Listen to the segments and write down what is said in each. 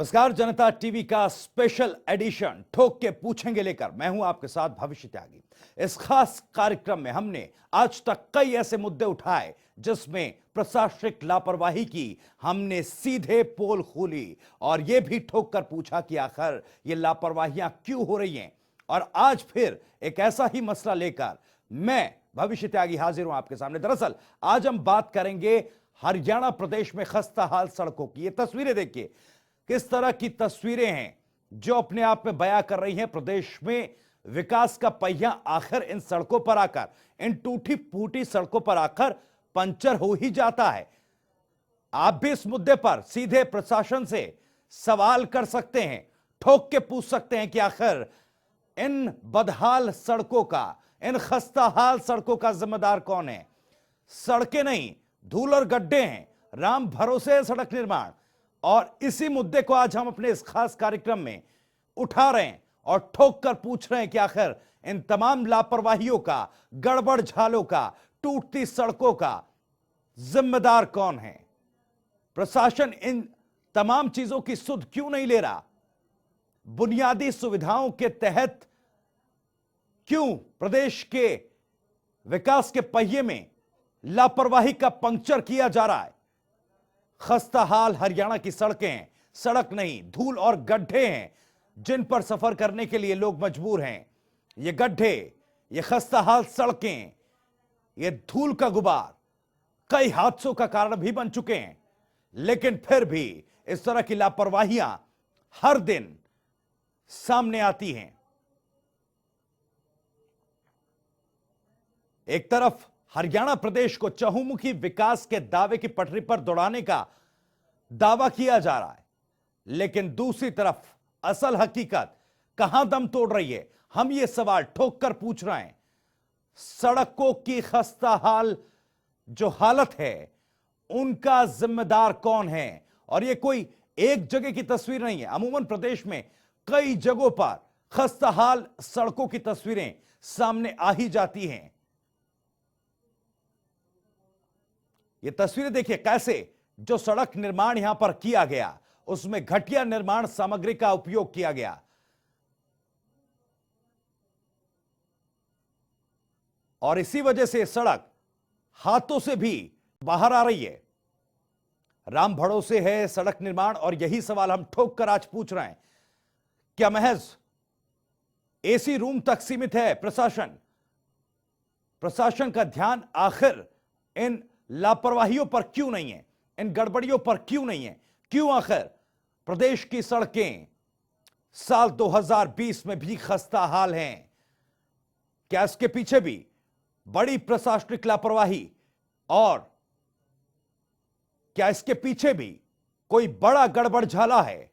नमस्कार, जनता टीवी का special edition ठोक के पूछेंगे लेकर मैं हूं आपके साथ भविष्य त्यागी। इस खास कार्यक्रम में हमने आज तक कई ऐसे मुद्दे उठाए जिसमें प्रशासनिक लापरवाही की हमने सीधे पोल खोली और यह भी ठोक कर पूछा कि आखिर ये लापरवाहियां क्यों हो रही हैं। और आज फिर एक ऐसा ही मसला लेकर मैं भविष्य त्यागी हाजिर हूं आपके सामने। दरअसल आज हम बात करेंगे हरियाणा प्रदेश में खस्ता हाल सड़कों की। ये तस्वीरें देखिए, किस तरह की तस्वीरें हैं जो अपने आप में बयां कर रही हैं प्रदेश में विकास का पहिया आखिर इन सड़कों पर आकर, इन टूटी फूटी सड़कों पर आकर पंचर हो ही जाता है। आप भी इस मुद्दे पर सीधे प्रशासन से सवाल कर सकते हैं, ठोक के पूछ सकते हैं कि आखिर इन बदहाल सड़कों का, इन खस्ताहाल सड़कों का जिम्मेदार कौन है। सड़कें नहीं, धूल और गड्ढे हैं, राम भरोसे है सड़क निर्माण। और इसी मुद्दे को आज हम अपने इस खास कार्यक्रम में उठा रहे हैं और ठोक कर पूछ रहे हैं कि आखिर इन तमाम लापरवाहियों का, गड़बड़ झालों का, टूटती सड़कों का जिम्मेदार कौन है। प्रशासन इन तमाम चीजों की सुध क्यों नहीं ले रहा। बुनियादी सुविधाओं के तहत क्यों प्रदेश के विकास के पहिए में लापरवाही का पंक्चर किया जा रहा है। खस्ता हाल हरियाणा की सड़कें हैं, सड़क नहीं, धूल और गड्ढे हैं जिन पर सफर करने के लिए लोग मजबूर हैं। ये गड्ढे, ये खस्ता हाल सड़कें, ये धूल का गुबार कई हादसों का कारण भी बन चुके हैं। लेकिन फिर भी इस तरह की लापरवाहियां हर दिन सामने आती हैं। एक तरफ हरियाणा प्रदेश को चहुमुखी विकास के दावे की पटरी पर दौड़ाने का दावा किया जा रहा है, लेकिन दूसरी तरफ असल हकीकत कहां दम तोड़ रही है, हम ये सवाल ठोक कर पूछ रहे हैं। सड़कों की खस्ता हाल जो हालत है, उनका जिम्मेदार कौन है। और ये कोई एक जगह की तस्वीर नहीं है, अमूमन प्रदेश में कई जगहों पर खस्ता हाल सड़कों की तस्वीरें सामने आ ही जाती हैं। ये तस्वीरें देखिए कैसे जो सड़क निर्माण यहां पर किया गया उसमें घटिया निर्माण सामग्री का उपयोग किया गया। और इसी वजह से सड़क हाथों से भी बाहर आ रही है। राम भरोसे है सड़क निर्माण। और यही सवाल हम ठोक कर आज पूछ रहे हैं, क्या महज एसी रूम तक सीमित है प्रशासन। प्रशासन का ध्यान आखिर इन लापरवाहियों पर क्यों नहीं है, इन गड़बड़ियों पर क्यों नहीं है। क्यों आखिर प्रदेश की सड़कें साल 2020 में भी खस्ता हाल हैं। क्या इसके पीछे भी बड़ी प्रशासनिक लापरवाही, और क्या इसके पीछे भी कोई बड़ा गड़बड़ झाला है।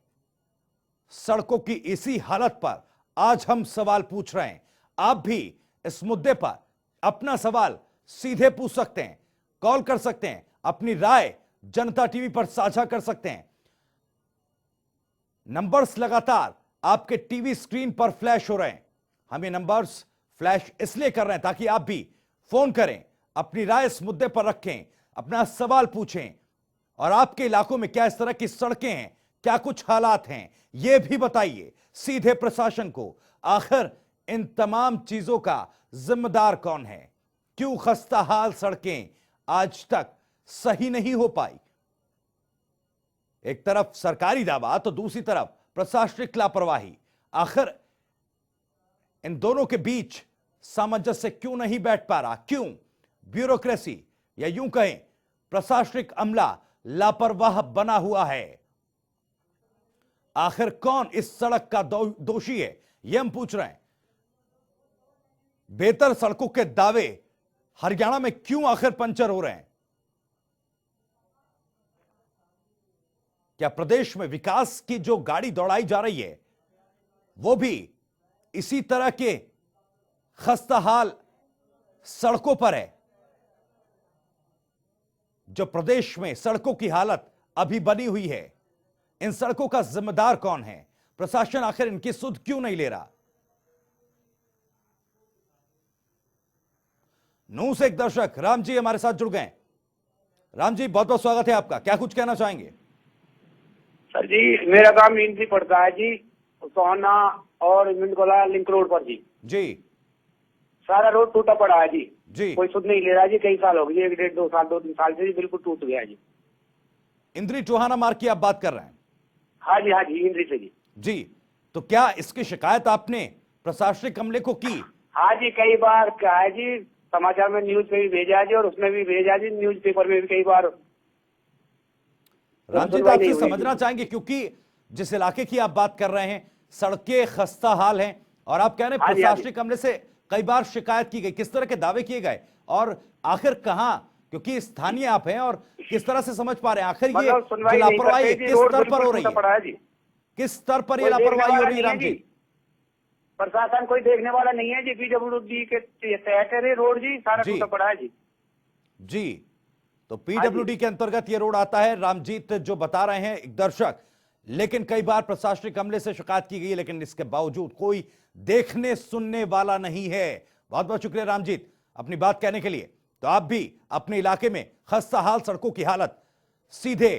सड़कों की इसी हालत पर आज हम सवाल पूछ रहे हैं। आप भी इस मुद्दे पर अपना सवाल सीधे पूछ सकते हैं, कॉल कर सकते हैं, अपनी राय जनता टीवी पर साझा कर सकते हैं। नंबर्स लगातार आपके टीवी स्क्रीन पर फ्लैश हो रहे हैं। हम ये नंबर्स फ्लैश इसलिए कर रहे हैं ताकि आप भी फोन करें, अपनी राय इस मुद्दे पर रखें, अपना सवाल पूछें। और आपके इलाकों में क्या इस तरह की सड़कें हैं, क्या कुछ हालात हैं, यह भी बताइए सीधे प्रशासन को। आखिर इन तमाम चीजों का जिम्मेदार कौन है। क्यों खस्ता हाल सड़कें आज तक सही नहीं हो पाई। एक तरफ सरकारी दावा तो दूसरी तरफ प्रशासनिक लापरवाही। आखिर इन दोनों के बीच सामंजस्य क्यों नहीं बैठ पा रहा। क्यों ब्यूरोक्रेसी या यूं कहें प्रशासनिक अमला लापरवाह बना हुआ है। आखिर कौन इस सड़क का दोषी है, यह हम पूछ रहे हैं। बेहतर सड़कों के दावे हरियाणा में क्यों आखिर पंचर हो रहे हैं। क्या प्रदेश में विकास की जो गाड़ी दौड़ाई जा रही है वो भी इसी तरह के खस्ताहाल सड़कों पर है। जो प्रदेश में सड़कों की हालत अभी बनी हुई है, इन सड़कों का जिम्मेदार कौन है। प्रशासन आखिर इनकी सुध क्यों नहीं ले रहा। नूह से एक दर्शक राम जी हमारे साथ जुड़ गए। राम जी, बहुत बहुत स्वागत है आपका, क्या कुछ कहना चाहेंगे। सर जी मेरा काम इंट्री पड़ता है जी, सोहना और मिंटकोला लिंक रोड पर जी। जी सारा रोड टूटा पड़ा है जी। जी। कोई सुध नहीं ले रहा जी, कई साल हो गए, 1 डेढ़ 2 साल 2 3 साल से जी बिल्कुल टूट गया जी। इंद्री टोहाना मार्ग की आप बात कर रहे हैं? हाँ जी इंट्री से जी। जी, तो क्या इसकी शिकायत आपने प्रशासनिक अमले को की? हाँ जी कई बार क्या है जी, समाचार में न्यूज पे भी भेजा जी और उसमें भी भेजा जी, न्यूज पेपर में भी कई बार। रामजीत आपसे समझना चाहेंगे, क्योंकि जिस इलाके की आप बात कर रहे हैं सड़कें खस्ता हाल हैं और आप कह रहे हैं प्रशासनिक अमले से कई बार शिकायत की गई, किस तरह के दावे किए गए और आखिर कहां, क्योंकि स्थानीय आप हैं और किस तरह से समझ पा रहे हैं आखिर ये जो लापरवाही किस स्तर पर हो रही है? किस स्तर पर ये लापरवाही हो रही है रामजीत? प्रशासन कोई देखने वाला नहीं है जी। पीडब्ल्यूडी के तय करे रोड जी, सारा टूटा पड़ा है जी। जी, तो पीडब्ल्यूडी के अंतर्गत ये रोड आता है, रामजीत जो बता रहे हैं एक दर्शक। लेकिन कई बार प्रशासनिक अमले से शिकायत की गई, लेकिन इसके बावजूद कोई देखने सुनने वाला नहीं है। बहुत बहुत शुक्रिया रामजीत अपनी बात कहने के लिए। तो आप भी अपने इलाके में खस्ता हाल सड़कों की हालत सीधे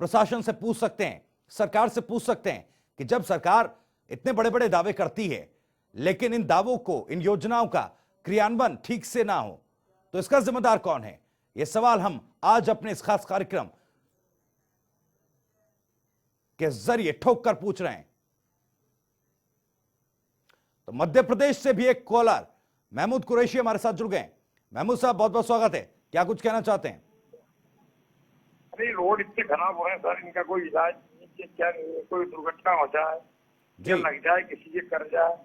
प्रशासन से पूछ सकते हैं, सरकार से पूछ सकते हैं कि जब सरकार इतने बड़े बड़े दावे करती है लेकिन इन दावों को, इन योजनाओं का क्रियान्वयन ठीक से ना हो तो इसका जिम्मेदार कौन है? यह सवाल हम आज अपने इस खास कार्यक्रम के जरिए ठोक कर पूछ रहे हैं। तो मध्य प्रदेश से भी एक कॉलर महमूद कुरैशी हमारे साथ जुड़ गए। महमूद साहब बहुत बहुत स्वागत है, क्या कुछ कहना चाहते हैं? अरे रोड इतने खराब हो रहे हैं सर, इनका कोई इलाज नहीं, क्या नहीं, कोई दुर्घटना हो जाए या लग जाए किसी के कर जाए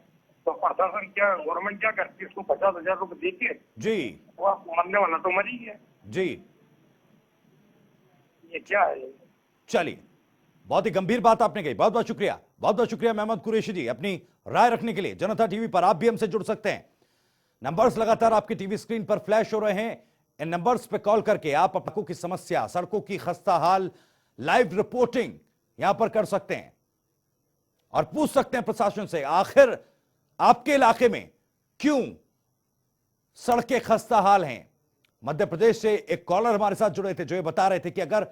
तो प्रशासन क्या, गवर्नमेंट क्या करती है? उसको 50,000 रुपए देके जी वो मरने वाला तो मर ही है जी। ये क्या है? चलिए, बहुत ही गंभीर बात आपने कही, बहुत बहुत शुक्रिया, बहुत बहुत शुक्रिया महमूद कुरैशी जी अपनी राय रखने के लिए। जनता टीवी पर आप भी हमसे जुड़ सकते हैं। नंबर्स लगातार आपकी टीवी स्क्रीन पर फ्लैश हो रहे हैं, इन नंबर्स पे कॉल करके आप अपनी की समस्या, सड़कों की खस्ता हाल, लाइव रिपोर्टिंग यहां पर कर सकते हैं और पूछ सकते हैं प्रशासन से आखिर आपके इलाके में क्यों सड़कें खस्ता हाल हैं। मध्य प्रदेश से एक कॉलर हमारे साथ जुड़े थे जो ये बता रहे थे कि अगर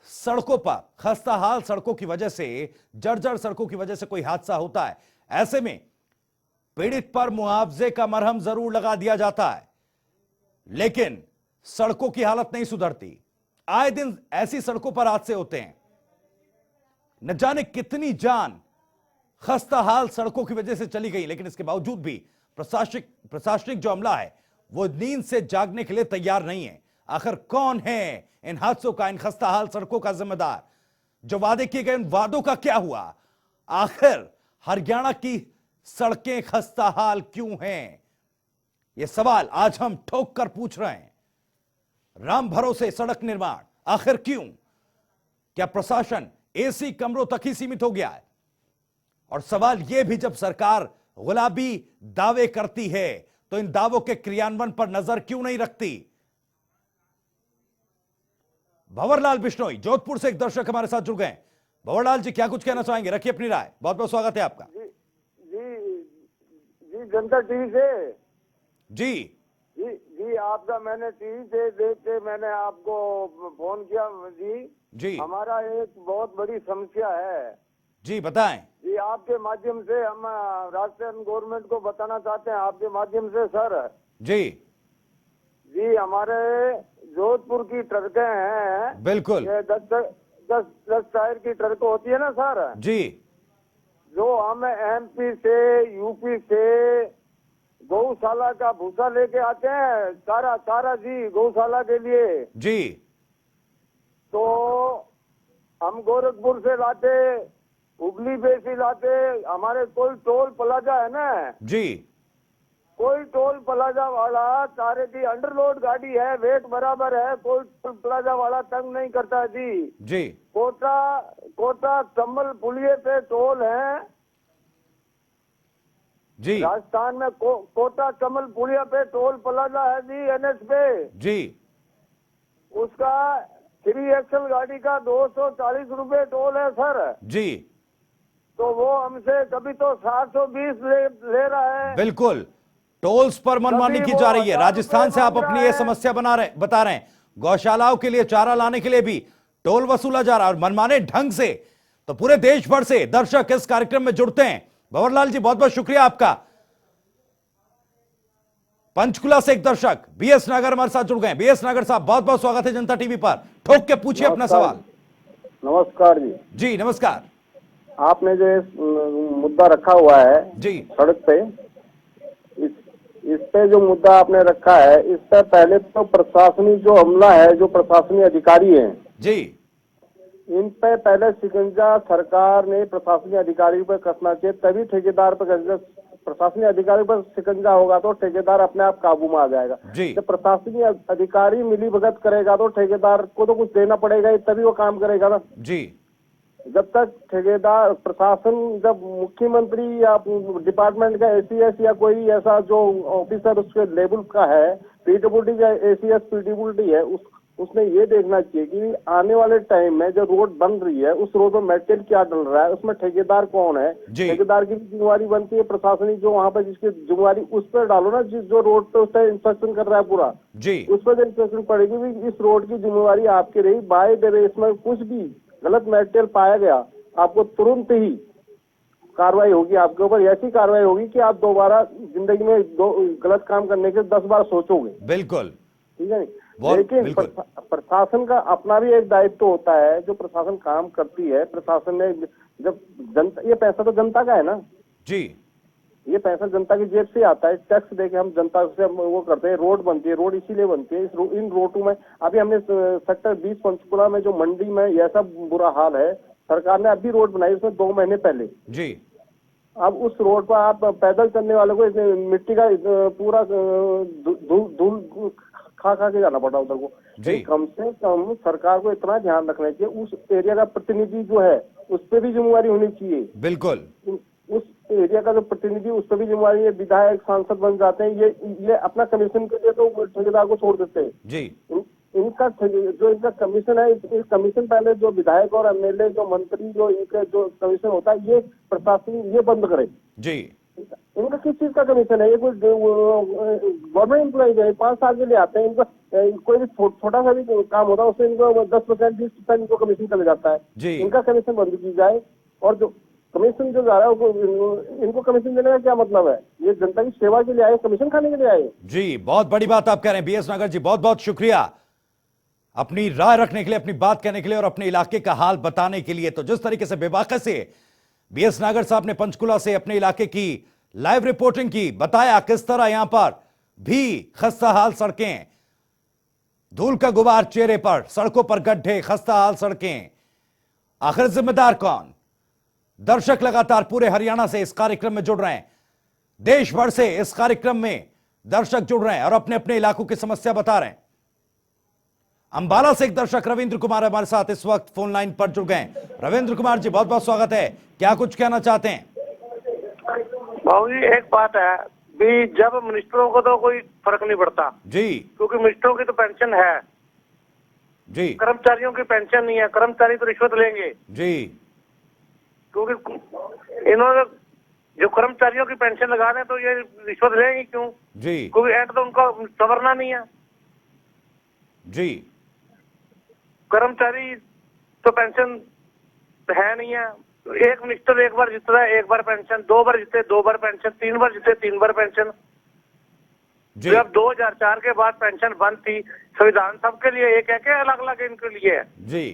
सड़कों पर खस्ता हाल सड़कों की वजह से, जर्जर सड़कों की वजह से कोई हादसा होता है, ऐसे में पीड़ित पर मुआवजे का मरहम जरूर लगा दिया जाता है, लेकिन सड़कों की हालत नहीं सुधरती। आए दिन ऐसी सड़कों पर हादसे होते हैं, न जाने कितनी जान खस्ता हाल सड़कों की वजह से चली गई, लेकिन इसके बावजूद भी प्रशासनिक जो अमला है वो नींद से जागने के लिए तैयार नहीं है। आखिर कौन है इन हादसों का, इन खस्ता हाल सड़कों का जिम्मेदार? जो वादे किए गए उन वादों का क्या हुआ? आखिर हरियाणा की सड़कें खस्ता हाल क्यों हैं? ये सवाल आज हम ठोक कर पूछ रहे हैं। राम भरोसे सड़क निर्माण आखिर क्यों? क्या प्रशासन एसी कमरों तक ही सीमित हो गया है? और सवाल यह भी, जब सरकार गुलाबी दावे करती है तो इन दावों के क्रियान्वयन पर नजर क्यों नहीं रखती? भंवरलाल बिश्नोई जोधपुर से एक दर्शक हमारे साथ जुड़ गए। भंवरलाल जी क्या कुछ कहना चाहेंगे? रखिए अपनी राय, बहुत बहुत स्वागत है आपका। जी जनता टीवी से जी जी आपका मैंने टीवी से देख के मैंने आपको फोन किया जी। हमारा एक बहुत बड़ी समस्या है जी, बताएं जी। आपके माध्यम से हम राजस्थान गवर्नमेंट को बताना चाहते हैं, आपके माध्यम से सर। जी हमारे जोधपुर की ट्रकें हैं, बिल्कुल, ये 10 टायर की ट्रक होती है ना सर जी, जो हम एमपी से, यूपी से गौशाला का भूसा लेके आते हैं, सारा जी गौशाला के लिए जी। तो हम गोरखपुर से लाते, हुगली पे से लाते। हमारे कोई टोल प्लाजा है ना जी, कोई टोल प्लाजा वाला सारे की अंडरलोड गाड़ी है, वेट बराबर है, कोई टोल प्लाजा वाला तंग नहीं करता जी। कोटा चंबल पुलिये पे टोल है जी, राजस्थान में कोटा कमल पुलिया पे टोल प्लाजा है जी, एनएच पे जी। उसका 3 एक्सल गाड़ी का 240 रुपए टोल है सर जी, तो वो हमसे कभी तो 720 ले रहा है। बिल्कुल, टोल्स पर मनमानी की जा रही है। राजस्थान से आप अपनी ये समस्या बता रहे हैं, गौशालाओं के लिए चारा लाने के लिए भी टोल वसूला जा रहा है और मनमाने ढंग से तो पूरे देश भर से दर्शक इस कार्यक्रम में जुड़ते हैं। भंवरलाल जी, बहुत बहुत शुक्रिया आपका। पंचकुला से एक दर्शक बीएस नागर हमारे साथ जुड़ गए। बीएस नागर साहब, बहुत बहुत स्वागत है जनता टीवी पर। ठोक के पूछिए अपना सवाल। नमस्कार जी। जी नमस्कार। आपने जो मुद्दा रखा हुआ है जी सड़क पे, इस पे जो मुद्दा आपने रखा है, इस पे पहले तो प्रशासनिक जो हमला है, जो प्रशासनिक अधिकारी हैं जी, इन पे पहले शिकंजा सरकार ने प्रशासनिक अधिकारी पर कसना चाहिए, तभी ठेकेदार पर। प्रशासनिक अधिकारी पर शिकंजा होगा तो ठेकेदार अपने आप काबू में आ जाएगा। जी। जब प्रशासनिक अधिकारी मिली भगत करेगा तो ठेकेदार को तो कुछ देना पड़ेगा, तभी वो काम करेगा ना। जी। जब तक ठेकेदार प्रशासन, जब मुख्यमंत्री या डिपार्टमेंट का एसीएस या कोई ऐसा जो ऑफिसर उसके लेवल का है, पीडब्ल्यूडी का एसीएस पीडब्ल्यूडी है, उसने ये देखना चाहिए कि आने वाले टाइम में जो रोड बन रही है उस रोड में मेटेरियल क्या डल रहा है, उसमें ठेकेदार कौन है। ठेकेदार की भी जिम्मेवारी बनती है, प्रशासनिक जो वहाँ पर जिसकी जिम्मेवारी, उस पर डालो ना, जो रोड पे उसका इंस्पेक्शन कर रहा है पूरा जी, उस पर इंस्पेक्शन पड़ेगी भी। इस रोड की जिम्मेवारी आपकी रही। बाय द वे इसमें कुछ भी गलत मेटेरियल पाया गया, आपको तुरंत ही कार्रवाई होगी, आपके ऊपर ऐसी कार्रवाई होगी कि आप दोबारा जिंदगी में गलत काम करने के 10 बार सोचोगे। बिल्कुल, ठीक है। लेकिन प्रशासन का अपना भी एक दायित्व होता है। जो प्रशासन काम करती है, प्रशासन में जब जनता, ये पैसा तो जनता का है ना जी, ये पैसा जनता की जेब से आता है। टैक्स देके हम जनता से वो करते हैं। रोड बनती है, रोड इसीलिए बनती है। इन रोडों में अभी हमने सेक्टर 20 पंचकुला में जो मंडी में ऐसा बुरा हाल है, सरकार ने अभी रोड बनाई उसमें 2 महीने पहले जी। अब उस रोड पर आप पैदल चलने वालों को मिट्टी का पूरा धूल खा के जाना पड़ा उधर को। कम से कम सरकार को इतना ध्यान रखना चाहिए, उस एरिया का प्रतिनिधि जो है उस पर भी जिम्मेवारी होनी चाहिए। बिल्कुल, उस एरिया का जो प्रतिनिधि, उस पर भी जिम्मेवारी है। विधायक सांसद बन जाते हैं, ये अपना कमीशन के लिए तो ठेकेदार को छोड़ देते हैं जी। इनका जो इनका कमीशन है, इस कमीशन पहले जो विधायक और एमएलए, जो मंत्री, जो इनका जो कमीशन होता है, ये प्रशासन ये बंद करे जी। इनका किस चीज का कमीशन है? ये कोई गवर्नमेंट एम्प्लॉइज है, 5 साल के लिए आते हैं। इनका कोई भी छोटा सा भी काम होता है उससे इनको 10% 20% इनको कमीशन चले जाता है जी। इनका कमीशन बंद की जाए, और जो कमीशन जो जा रहा है इनको कमीशन देने का क्या मतलब है? ये जनता की सेवा के लिए आए, कमीशन खाने के लिए आए जी। बहुत बड़ी बात आप कह रहे हैं बीएस नागर जी, बहुत बहुत शुक्रिया अपनी राय रखने के लिए, अपनी बात कहने के लिए और अपने इलाके का हाल बताने के लिए। तो जिस तरीके से बेबाका से बीएस नागर साहब ने पंचकुला से अपने इलाके की लाइव रिपोर्टिंग की, बताया किस तरह यहां पर भी खस्ता हाल सड़कें, धूल का गुबार चेहरे पर, सड़कों पर गड्ढे, खस्ता हाल सड़कें। आखिर जिम्मेदार कौन? दर्शक लगातार पूरे हरियाणा से इस कार्यक्रम में जुड़ रहे हैं, देश भर से इस कार्यक्रम में दर्शक जुड़ रहे हैं और अपने अपने इलाकों की समस्या बता रहे हैं। अंबाला से एक दर्शक रविंद्र कुमार हमारे साथ इस वक्त फोन लाइन पर जुड़ गए। रविंद्र कुमार जी, बहुत बहुत स्वागत है। क्या कुछ कहना चाहते हैं? बाबू जी, एक बात है भी, जब मिनिस्टरों को तो कोई फर्क नहीं पड़ता जी, क्योंकि मिनिस्टरों की तो पेंशन है जी, कर्मचारियों की पेंशन नहीं है। कर्मचारी तो रिश्वत लेंगे जी, क्योंकि इन्होंने जो कर्मचारियों की पेंशन लगा रहे हैं तो ये रिश्वत लेंगे क्यों जी? क्योंकि एक्ट तो उनका संवरना नहीं है जी। कर्मचारी तो पेंशन है नहीं है। एक मिनिस्टर एक बार जीतता है, एक बार पेंशन, 2 बार जीते 2 बार पेंशन, 3 बार जीते 3 बार पेंशन। जब 2004 के बाद पेंशन बंद थी, संविधान सबके लिए एक है क्या अलग अलग इनके लिए है जी?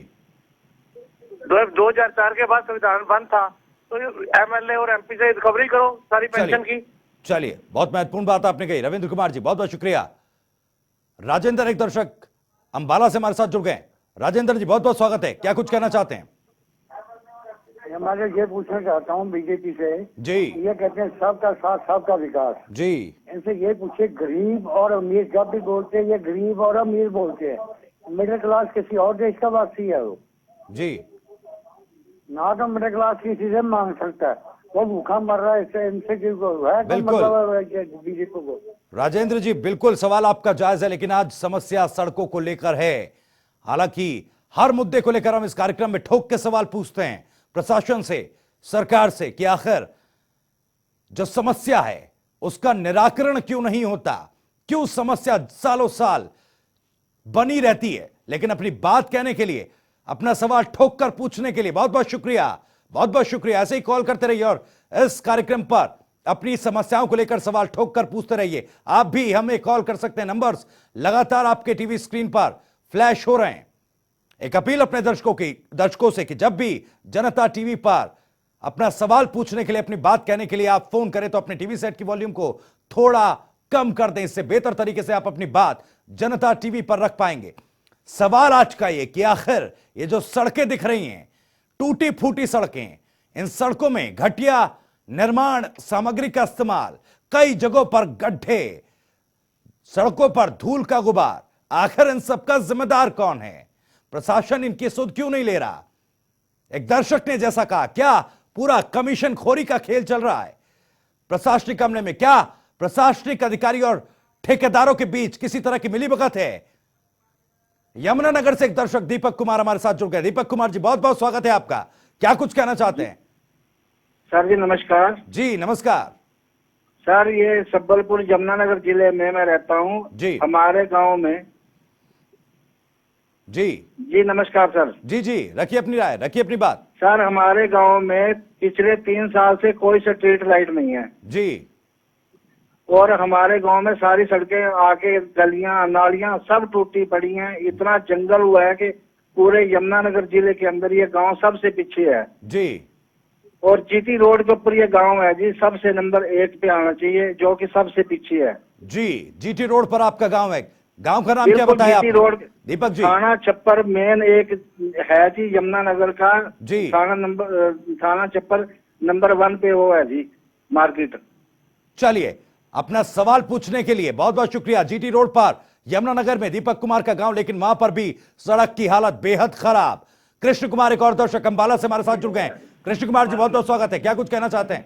2004 के बाद संविधान बंद था तो एमएलए और एमपी से रिकवरी करो सारी पेंशन की। चलिए, बहुत महत्वपूर्ण बात आपने कही रविंद्र कुमार जी, बहुत बहुत शुक्रिया। राजेंद्र एक दर्शक अंबाला से हमारे साथ जुड़ गए। राजेंद्र जी, बहुत बहुत स्वागत है। क्या कुछ कहना चाहते हैं? मैं ये पूछना चाहता हूँ बीजेपी से जी। ये कहते हैं सबका साथ सबका विकास जी। इनसे ये पूछे, गरीब और अमीर जब भी बोलते हैं ये गरीब और अमीर बोलते हैं, मिडिल क्लास किसी और देश का वासी है वो जी, ना तो मिडिल क्लास किसी से मांग सकता है, वो भूखा मर रहा है। इससे इनसे है बीजेपी को। राजेंद्र जी, बिल्कुल सवाल आपका जायज है, लेकिन आज समस्या सड़कों को लेकर है। हालांकि हर मुद्दे को लेकर हम इस कार्यक्रम में ठोक के सवाल पूछते हैं प्रशासन से, सरकार से, कि आखिर जो समस्या है उसका निराकरण क्यों नहीं होता, क्यों समस्या सालों साल बनी रहती है। लेकिन अपनी बात कहने के लिए अपना सवाल ठोक कर पूछने के लिए बहुत बहुत शुक्रिया, बहुत बहुत शुक्रिया। ऐसे ही कॉल करते रहिए और इस कार्यक्रम पर अपनी समस्याओं को लेकर सवाल ठोक कर पूछते रहिए। आप भी हमें कॉल कर सकते हैं, नंबर्स लगातार आपके टीवी स्क्रीन पर फ्लैश हो रहे हैं। एक अपील अपने दर्शकों से कि जब भी जनता टीवी पर अपना सवाल पूछने के लिए, अपनी बात कहने के लिए आप फोन करें तो अपने टीवी सेट की वॉल्यूम को थोड़ा कम कर दें। इससे बेहतर तरीके से आप अपनी बात जनता टीवी पर रख पाएंगे। सवाल आज का ये कि आखिर ये जो सड़कें दिख रही हैं, टूटी फूटी सड़कें, इन सड़कों में घटिया निर्माण सामग्री का इस्तेमाल, कई जगहों पर गड्ढे, सड़कों पर धूल का गुबार, आखिर इन सबका जिम्मेदार कौन है? प्रशासन इनकी सुध क्यों नहीं ले रहा? एक दर्शक ने जैसा कहा, क्या पूरा कमीशन खोरी का खेल चल रहा है प्रशासनिक अमले में? क्या प्रशासनिक अधिकारी और ठेकेदारों के बीच किसी तरह की मिलीभगत है? यमुनानगर से एक दर्शक दीपक कुमार हमारे साथ जुड़ गए। दीपक कुमार जी, बहुत बहुत स्वागत है आपका। क्या कुछ कहना चाहते हैं? सर जी नमस्कार। जी नमस्कार सर, ये सबलपुर यमुनानगर जिले में मैं रहता हूँ जी। हमारे गांव में जी नमस्कार सर। जी रखिए अपनी राय, रखिए अपनी बात। सर, हमारे गांव में पिछले 3 साल से कोई स्ट्रीट लाइट नहीं है जी। और हमारे गांव में सारी सड़कें आके गलियां नालियां सब टूटी पड़ी हैं। इतना जंगल हुआ है कि पूरे यमुनानगर जिले के अंदर ये गांव सबसे पीछे है जी। और जीटी रोड के ऊपर ये गांव है जी, सबसे नंबर 1 पे आना चाहिए, जो कि सबसे पीछे है जी। जीटी रोड पर आपका गांव है। गांव का नाम क्या बिल्कुल बताया जीटी आपने? रोड दीपक जी। थाना छप्पर मेन एक है जी यमुनानगर का जी। थाना छप्पर नंबर 1 पे वो है जी मार्केट। चलिए, अपना सवाल पूछने के लिए बहुत बहुत शुक्रिया। जीटी रोड पर यमुनानगर में दीपक कुमार का गांव, लेकिन वहां पर भी सड़क की हालत बेहद खराब। कृष्ण कुमार एक और दर्शक अंबाला से हमारे साथ जुड़ गए। कृष्ण कुमार जी, बहुत बहुत स्वागत है। क्या कुछ कहना चाहते हैं?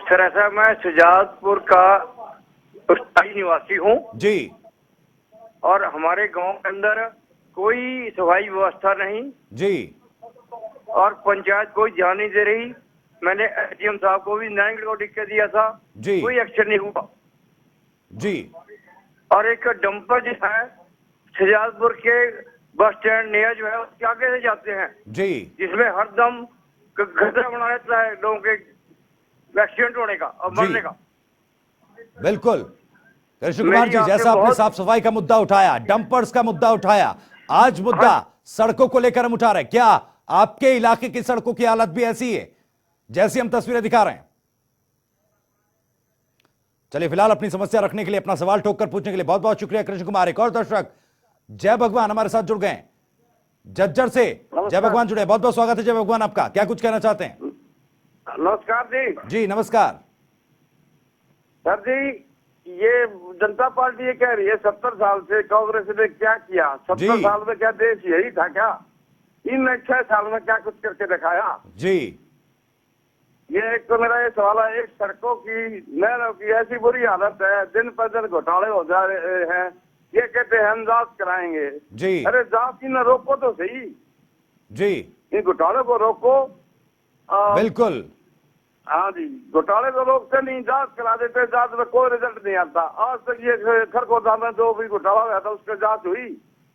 सर ऐसा, मैं शुजातपुर का स्थायी निवासी हूँ जी। और हमारे गांव के अंदर कोई सफाई व्यवस्था नहीं जी। और पंचायत कोई ध्यान नहीं दे रही। मैंने एसडीएम साहब को भी नारायणगढ़ को लिख के दिया था जी। कोई एक्शन नहीं हुआ जी। और एक डंपर जो है शुजातपुर के बस स्टैंड नया जो है उसके आगे से जाते हैं जी। जिसमें हरदम खतरा बना रहता है लोगों के एक्सीडेंट होने का और मरने का। बिल्कुल कृष्ण कुमार जी, जैसा आपने साफ सफाई का मुद्दा उठाया, डंपर्स का मुद्दा उठाया, आज मुद्दा सड़कों को लेकर हम उठा रहे हैं। क्या आपके इलाके की सड़कों की हालत भी ऐसी है जैसी हम तस्वीरें दिखा रहे हैं? चलिए, फिलहाल अपनी समस्या रखने के लिए, अपना सवाल ठोक कर पूछने के लिए बहुत बहुत शुक्रिया कृष्ण कुमार। एक और दर्शक जय भगवान हमारे साथ जुड़ गए जज्जर से। जय भगवान जुड़े, बहुत बहुत स्वागत है जय भगवान आपका। क्या कुछ कहना चाहते हैं? नमस्कार जी। जी नमस्कार सर जी, ये जनता पार्टी ये कह रही है 70 साल से कांग्रेस ने क्या किया? 70 साल में क्या देश यही था क्या? इन 6 साल में क्या कुछ करके दिखाया जी? ये एक तो मेरा ये सवाल है, एक सड़कों की नहरों की ऐसी बुरी हालत है, दिन पर दिन घोटाले हो जा रहे हैं। ये कहते हैं हम जांच कराएंगे जी। अरे जांच ही न रोको तो सही जी। इन घोटाले को रोको। बिल्कुल। हाँ जी, घोटाले को रोकते नहीं, जांच करा देते, जांच में कोई रिजल्ट नहीं आता। आज तक ये खरगोदा में जो भी घोटाला हुआ था उसका जांच हुई,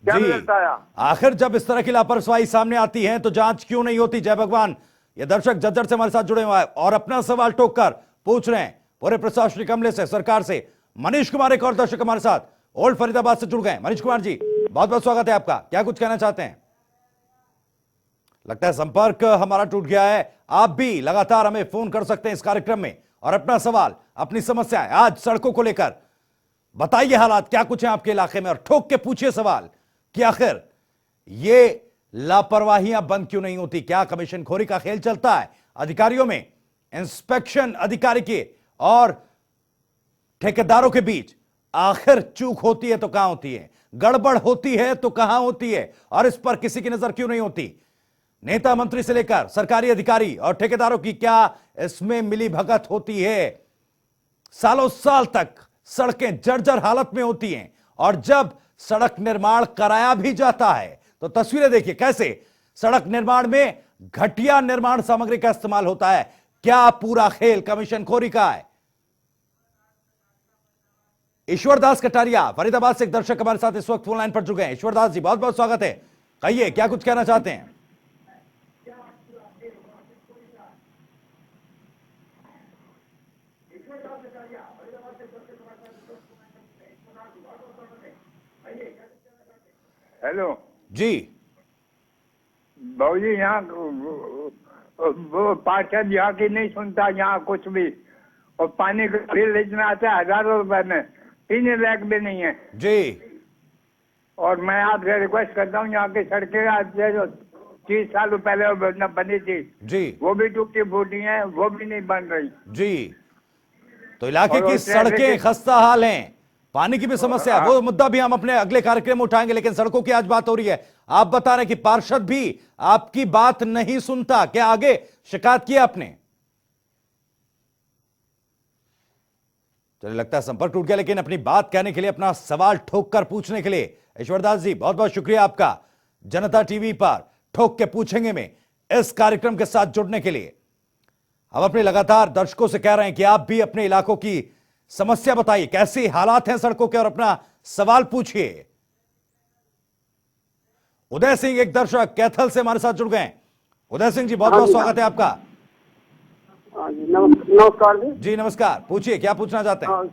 क्या रिजल्ट आया? आखिर जब इस तरह की लापरवाही सामने आती है तो जांच क्यों नहीं होती? जय भगवान, ये दर्शक जज्जर से हमारे साथ जुड़े हुए हैं और अपना सवाल ठोक कर पूछ रहे हैं पूरे प्रशासनिक अमले से, सरकार से। मनीष कुमार एक और दर्शक हमारे साथ ओल्ड फरीदाबाद से जुड़ गए। मनीष कुमार जी, बहुत बहुत स्वागत है आपका। क्या कुछ कहना चाहते हैं? लगता है संपर्क हमारा टूट गया है। आप भी लगातार हमें फोन कर सकते हैं इस कार्यक्रम में और अपना सवाल, अपनी समस्याएं आज सड़कों को लेकर बताइए, हालात क्या कुछ है आपके इलाके में, और ठोक के पूछिए सवाल कि आखिर ये लापरवाहियां बंद क्यों नहीं होती? क्या कमीशन खोरी का खेल चलता है अधिकारियों में, इंस्पेक्शन अधिकारी के और ठेकेदारों के बीच? आखिर चूक होती है तो कहां होती है, गड़बड़ होती है तो कहां होती है, और इस पर किसी की नजर क्यों नहीं होती? नेता मंत्री से लेकर सरकारी अधिकारी और ठेकेदारों की क्या इसमें मिली भगत होती है? सालों साल तक सड़कें जर्जर हालत में होती हैं और जब सड़क निर्माण कराया भी जाता है तो तस्वीरें देखिए कैसे सड़क निर्माण में घटिया निर्माण सामग्री का इस्तेमाल होता है। क्या पूरा खेल कमीशन खोरी का है? ईश्वर दास कटारिया फरीदाबाद से एक दर्शक हमारे साथ इस वक्त फोन लाइन पर जुड़ गए हैं। ईश्वर दास जी, बहुत बहुत स्वागत है। कहिए क्या कुछ कहना चाहते हैं। हेलो जी बाबू जी, यहाँ वो पार्षद यहाँ की नहीं सुनता, यहाँ कुछ भी। और पानी का बिल इतना आता है 1000 रुपए में, पीने लायक भी नहीं है। जी। और मैं आपसे रिक्वेस्ट करता हूँ, यहाँ की सड़कें आज जो 30 साल पहले बनी थी जी, वो भी टूटी फूटी हैं, वो भी नहीं बन रही। जी। तो इलाके और की वो सड़कें ट्रैफिक- खस्ता हाल हैं, पानी की भी समस्या है, वो मुद्दा भी हम अपने अगले कार्यक्रम में उठाएंगे, लेकिन सड़कों की आज बात हो रही है। आप बता रहे हैं कि पार्षद भी आपकी बात नहीं सुनता, क्या आगे शिकायत की आपने? चलिए, लगता है संपर्क टूट गया, लेकिन अपनी बात कहने के लिए, अपना सवाल ठोक कर पूछने के लिए ईश्वरदास जी बहुत बहुत शुक्रिया आपका। जनता टीवी पर ठोक के पूछेंगे में इस कार्यक्रम के साथ जुड़ने के लिए। हम अपने लगातार दर्शकों से कह रहे हैं कि आप भी अपने इलाकों की समस्या बताइए, कैसे हालात हैं सड़कों के, और अपना सवाल पूछिए। उदय सिंह एक दर्शक कैथल से हमारे साथ जुड़ गए। उदय सिंह जी बहुत बहुत स्वागत है आपका। हाँ जी, नमस्कार जी। जी नमस्कार, पूछिए क्या पूछना चाहते हैं।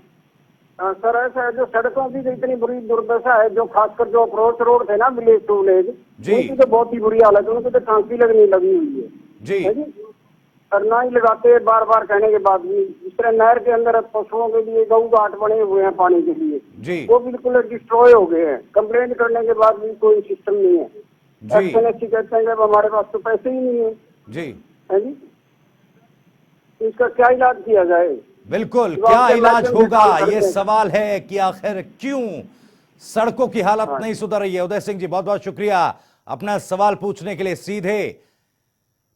सर, ऐसा है जो सड़कों की तो इतनी बुरी दुर्दशा है, जो खासकर जो अप्रोच रोड थे ना विलेज टू विलेज, जी। उनकी तो बहुत ही बुरी हालत है, उनकी तो टांकी लगनी लगी हुई है जी है जी। और ना ही लगाते, बार बार कहने के बाद भी। इस तरह नहर के अंदर पशुओं के लिए गऊ घाट बने हुए हैं पानी के लिए, जी वो बिल्कुल डिस्ट्रॉय हो गए हैं। कंप्लेंट करने के बाद भी कोई सिस्टम नहीं है। जी एक्शन कहते हैं जब हमारे पास तो पैसे ही नहीं है, जी है जी। इसका क्या इलाज किया जाए? बिल्कुल, तो क्या आपके इलाज माध्यम से होगा, काम करते ये हैं। सवाल है कि आखिर क्यों सड़कों की हालत नहीं सुधर रही है। उदय सिंह जी बहुत बहुत शुक्रिया अपना सवाल पूछने के लिए। सीधे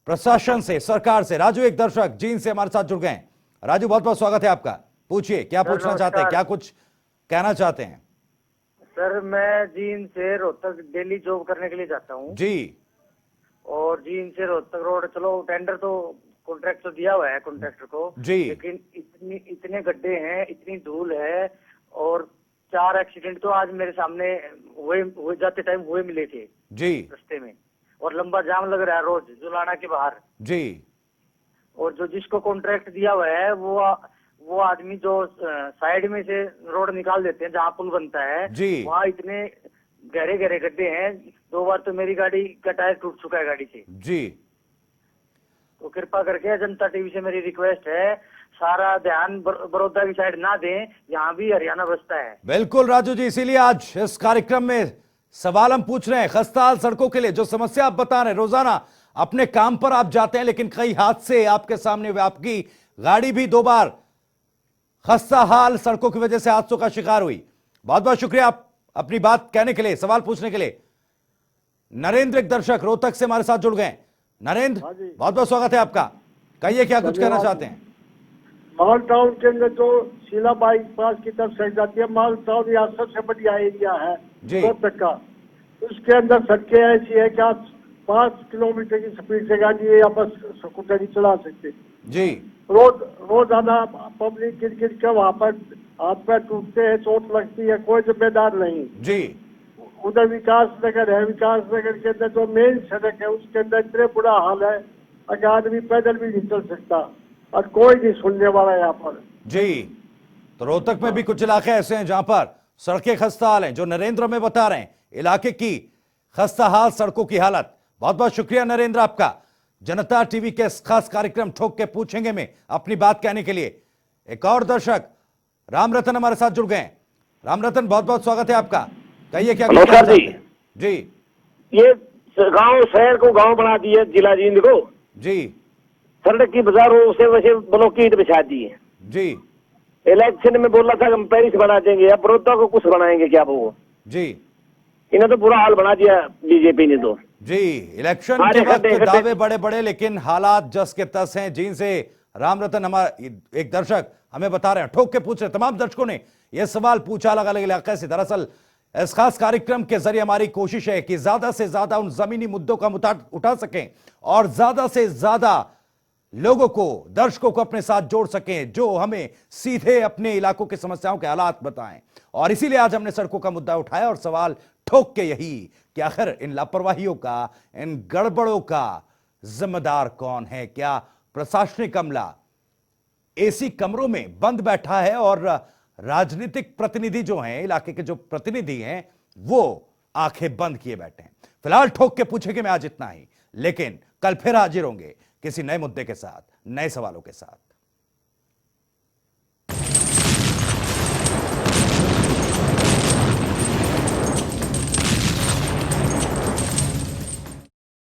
प्रशासन से, सरकार से राजू एक दर्शक जींद से हमारे साथ जुड़ गए। राजू बहुत बहुत स्वागत है आपका, पूछिए क्या पूछना चाहते हैं, क्या कुछ कहना चाहते हैं। सर, मैं जींद से रोहतक डेली जॉब करने के लिए जाता हूँ, जी और जींद से रोहतक रोड, चलो टेंडर तो कॉन्ट्रैक्ट तो दिया हुआ है कॉन्ट्रैक्टर को जी। लेकिन इतने गड्ढे हैं, इतनी धूल है, और 4 एक्सीडेंट तो आज मेरे सामने हुए जाते टाइम हुए मिले थे जी रास्ते में, और लंबा जाम लग रहा है रोज जुलाना के बाहर। जी और जो जिसको कॉन्ट्रैक्ट दिया हुआ है वो आदमी जो साइड में से रोड निकाल देते हैं जहाँ पुल बनता है, जी। वहाँ इतने गहरे गहरे गड्ढे हैं। 2 बार तो मेरी गाड़ी का टायर टूट चुका है गाड़ी से। जी तो कृपा करके जनता टीवी से मेरी रिक्वेस्ट है, सारा ध्यान बड़ौदा की साइड ना दें, यहाँ भी हरियाणा बसता है। बिल्कुल राजू जी, इसीलिए आज इस कार्यक्रम में सवाल हम पूछ रहे हैं खस्ताहाल सड़कों के लिए। जो समस्या आप बता रहे हैं, रोजाना अपने काम पर आप जाते हैं, लेकिन कई हादसे आपके सामने हुए, आपकी गाड़ी भी 2 बार खस्ताहाल सड़कों की वजह से हादसों का शिकार हुई। बहुत बहुत शुक्रिया आप अपनी बात कहने के लिए, सवाल पूछने के लिए। नरेंद्र एक दर्शक रोहतक से हमारे साथ जुड़ गए। नरेंद्र बहुत बहुत स्वागत है आपका, कहिए क्या कुछ कहना चाहते हैं। माल टाउन के अंदर जो शीला बाईपास की तरफ सड़ जाती है, माल टाउन यहाँ सबसे बढ़िया एरिया है जी। रोहतक का। उसके अंदर सड़कें ऐसी है कि आप 5 किलोमीटर की स्पीड से गाड़ी या बस स्कूटर चला सकते जी रोजाना पब्लिक गिर गिर के वहाँ पर हाथ पैर टूटते हैं, चोट लगती है, कोई जिम्मेदार नहीं। जी उधर विकास नगर है, विकास नगर के अंदर जो मेन सड़क है उसके अंदर इतने बुरा हाल है कि आदमी पैदल भी नहीं चल सकता, और कोई नहीं सुनने वाला यहाँ पर। जी। तो रोहतक में भी कुछ इलाके ऐसे हैं जहां पर सड़कें खस्ताहाल हैं, जो नरेंद्र में बता रहे हैं इलाके की खस्ताहाल सड़कों की हालत। बहुत बहुत शुक्रिया नरेंद्र आपका, जनता टीवी के इस खास कार्यक्रम ठोक के पूछेंगे में अपनी बात कहने के लिए। एक और दर्शक रामरतन हमारे साथ जुड़ गए। रामरतन बहुत बहुत स्वागत है आपका, कहिए क्या कहना नमस्कार चाहते हैं। जी ये गांव शहर को गांव बना दिया जिला जींद को, जी सड़क की बाजारों से वैसे ब्लॉक की ईंट बिछा दी है। जी इलेक्शन में बोला था हम पेरिस बना देंगे, अब बड़ौदा को कुछ बनाएंगे क्या वो? जी इन्हें तो बुरा हाल बना दिया बीजेपी ने तो। जी इलेक्शन के वक्त दावे बड़े बड़े, लेकिन हालात जस के तस हैं। जींद से रामरतन हमारे एक दर्शक हमें बता रहे हैं, ठोक के पूछ रहे, तमाम दर्शकों ने यह सवाल पूछा अलग अलग इलाके से। दरअसल इस खास कार्यक्रम के जरिए हमारी कोशिश है कि ज्यादा से ज्यादा उन जमीनी मुद्दों का उठा सकें और ज्यादा से ज्यादा लोगों को, दर्शकों को अपने साथ जोड़ सकें, जो हमें सीधे अपने इलाकों की समस्याओं के हालात बताएं। और इसीलिए आज हमने सड़कों का मुद्दा उठाया और सवाल ठोक के यही कि आखिर इन लापरवाहियों का, इन गड़बड़ों का जिम्मेदार कौन है। क्या प्रशासनिक अमला एसी कमरों में बंद बैठा है और राजनीतिक प्रतिनिधि जो हैं, इलाके के जो प्रतिनिधि हैं, वो आंखें बंद किए बैठे हैं। फिलहाल ठोक के पूछेंगे में आज इतना ही, लेकिन कल फिर हाजिर होंगे किसी नए मुद्दे के साथ, नए सवालों के साथ।